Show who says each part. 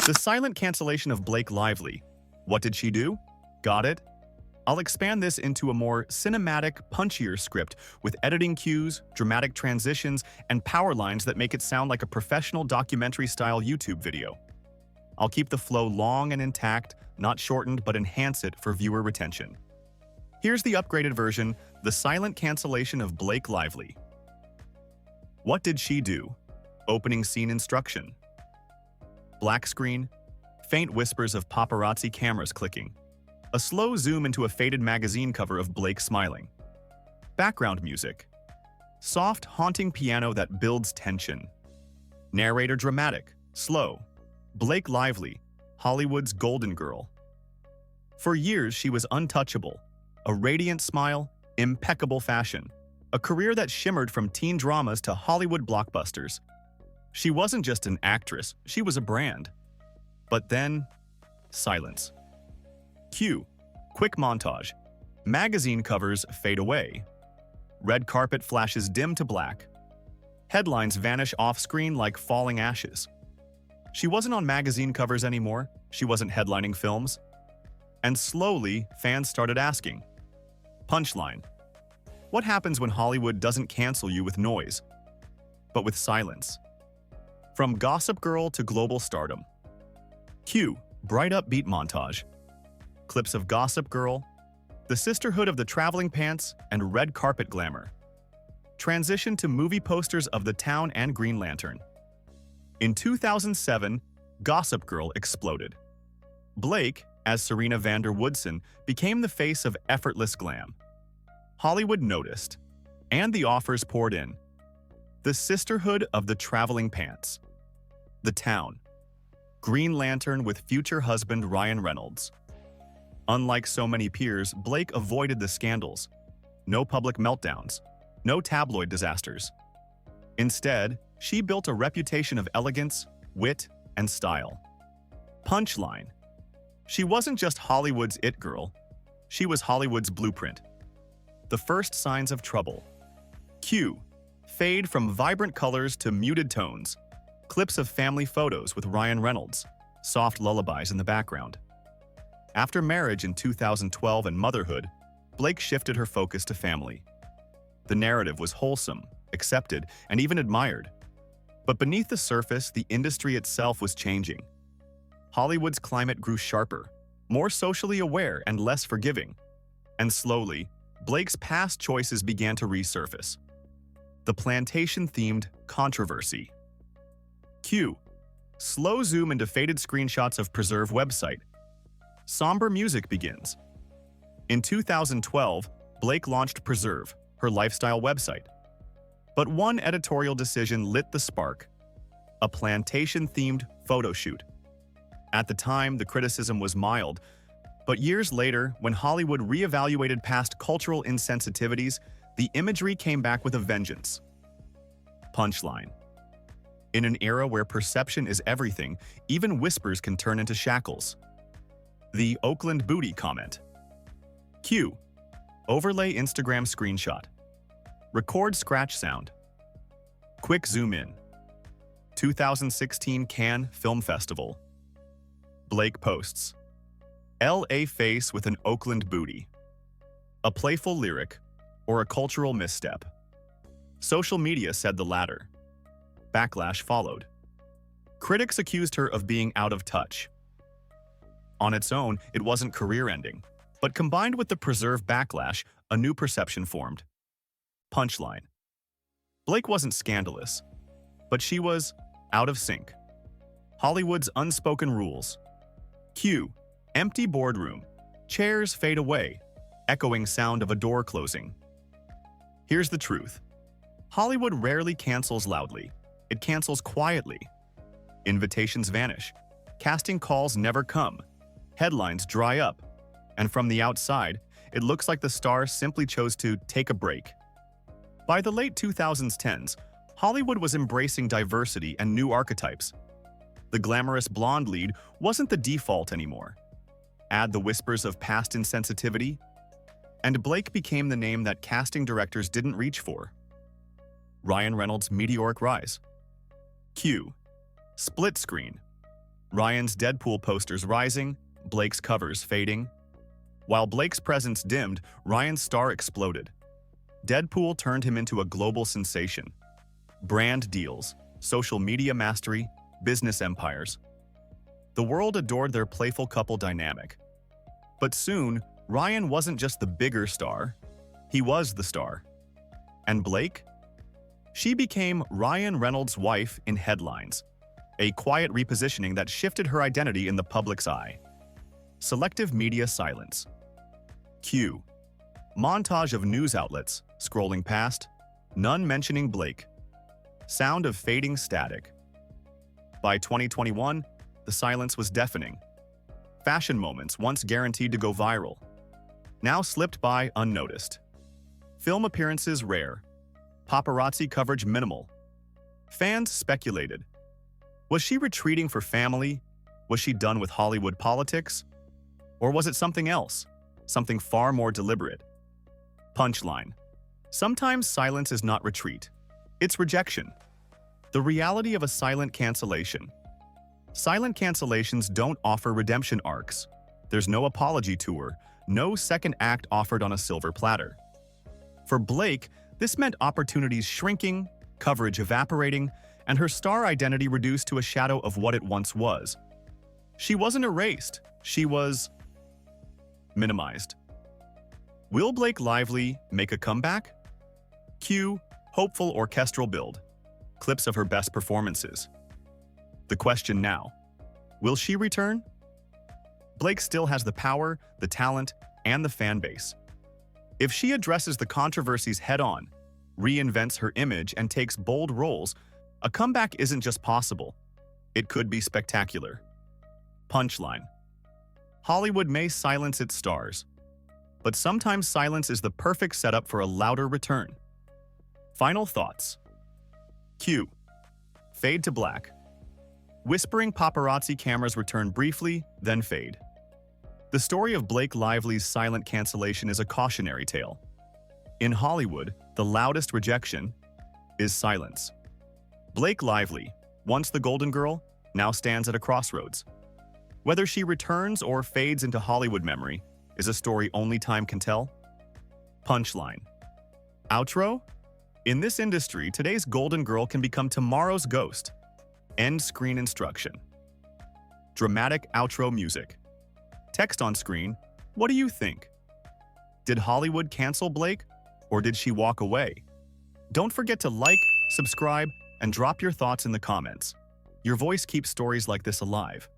Speaker 1: The silent cancellation of Blake Lively. What did she do? Got it? I'll expand this into a more cinematic, punchier script with editing cues, dramatic transitions, and power lines that make it sound like a professional documentary-style YouTube video. I'll keep the flow long and intact, not shortened, but enhance it for viewer retention. Here's the upgraded version, the silent cancellation of Blake Lively. What did she do? Opening scene instruction. Black screen, faint whispers of paparazzi cameras clicking. A slow zoom into a faded magazine cover of Blake smiling. Background music. Soft, haunting piano that builds tension. Narrator dramatic, slow. Blake Lively, Hollywood's golden girl. For years, she was untouchable. A radiant smile, impeccable fashion. A career that shimmered from teen dramas to Hollywood blockbusters. She wasn't just an actress, she was a brand. But then, silence. Cue. Quick montage. Magazine covers fade away. Red carpet flashes dim to black. Headlines vanish off-screen like falling ashes. She wasn't on magazine covers anymore, she wasn't headlining films. And slowly, fans started asking. Punchline. What happens when Hollywood doesn't cancel you with noise, but with silence? From Gossip Girl to global stardom. Cue. Bright upbeat montage. Clips of Gossip Girl, the sisterhood of the traveling pants, and red carpet glamour. Transition to movie posters of The Town and Green Lantern. In 2007, Gossip Girl exploded. Blake, as Serena van der Woodsen, became the face of effortless glam. Hollywood noticed, and the offers poured in. The sisterhood of the traveling pants. The Town. Green Lantern with future husband Ryan Reynolds. Unlike so many peers, Blake avoided the scandals. No public meltdowns. No tabloid disasters. Instead, she built a reputation of elegance, wit, and style. Punchline. She wasn't just Hollywood's it girl. She was Hollywood's blueprint. The first signs of trouble. Cue. Fade from vibrant colors to muted tones. Clips of family photos with Ryan Reynolds. Soft lullabies in the background. After marriage in 2012 and motherhood, Blake shifted her focus to family. The narrative was wholesome, accepted, and even admired. But beneath the surface, the industry itself was changing. Hollywood's climate grew sharper, more socially aware and less forgiving. And slowly, Blake's past choices began to resurface. The plantation-themed controversy. Cue. Slow zoom into faded screenshots of Preserve website. Somber music begins. In 2012, Blake launched Preserve, her lifestyle website. But one editorial decision lit the spark. A plantation-themed photo shoot. At the time, the criticism was mild, but years later, when Hollywood reevaluated past cultural insensitivities, the imagery came back with a vengeance. Punchline. In an era where perception is everything, even whispers can turn into shackles. The Oakland booty comment. Cue. Overlay Instagram screenshot. Record scratch sound. Quick zoom in. 2016 Cannes Film Festival. Blake posts. LA face with an Oakland booty. A playful lyric or a cultural misstep? Social media said the latter. Backlash followed. Critics accused her of being out of touch. On its own, it wasn't career-ending, but combined with the Preserve backlash, a new perception formed. Punchline. Blake wasn't scandalous, but she was out of sync. Hollywood's unspoken rules. Cue. Empty boardroom. Chairs fade away, echoing sound of a door closing. Here's the truth. Hollywood rarely cancels loudly. It cancels quietly. Invitations vanish. Casting calls never come. Headlines dry up. And from the outside, it looks like the star simply chose to take a break. By the late 2010s, Hollywood was embracing diversity and new archetypes. The glamorous blonde lead wasn't the default anymore. Add the whispers of past insensitivity, and Blake became the name that casting directors didn't reach for. Ryan Reynolds' meteoric rise. Cue. Split screen. Ryan's Deadpool posters rising, Blake's covers fading. While Blake's presence dimmed, Ryan's star exploded. Deadpool turned him into a global sensation. Brand deals, social media mastery, business empires. The world adored their playful couple dynamic. But soon, Ryan wasn't just the bigger star, he was the star. And Blake? She became Ryan Reynolds' wife in headlines, a quiet repositioning that shifted her identity in the public's eye. Selective media silence. Cue. Montage of news outlets, scrolling past, none mentioning Blake. Sound of fading static. By 2021, the silence was deafening. Fashion moments once guaranteed to go viral, now slipped by unnoticed. Film appearances rare. Paparazzi coverage minimal. Fans speculated. Was she retreating for family? Was she done with Hollywood politics? Or was it something else? Something far more deliberate? Punchline. Sometimes silence is not retreat. It's rejection. The reality of a silent cancellation. Silent cancellations don't offer redemption arcs. There's no apology tour, no second act offered on a silver platter. For Blake, this meant opportunities shrinking, coverage evaporating, and her star identity reduced to a shadow of what it once was. She wasn't erased, she was minimized. Will Blake Lively make a comeback? Cue hopeful orchestral build, clips of her best performances. The question now, will she return? Blake still has the power, the talent, and the fan base. If she addresses the controversies head-on, reinvents her image, and takes bold roles, a comeback isn't just possible. It could be spectacular. Punchline. Hollywood may silence its stars, but sometimes silence is the perfect setup for a louder return. Final thoughts. Cue. Fade to black. Whispering paparazzi cameras return briefly, then fade. The story of Blake Lively's silent cancellation is a cautionary tale. In Hollywood, the loudest rejection is silence. Blake Lively, once the golden girl, now stands at a crossroads. Whether she returns or fades into Hollywood memory is a story only time can tell. Punchline. Outro? In this industry, today's golden girl can become tomorrow's ghost. End screen instruction. Dramatic outro music. Text on screen, what do you think? Did Hollywood cancel Blake, or did she walk away? Don't forget to like, subscribe, and drop your thoughts in the comments. Your voice keeps stories like this alive.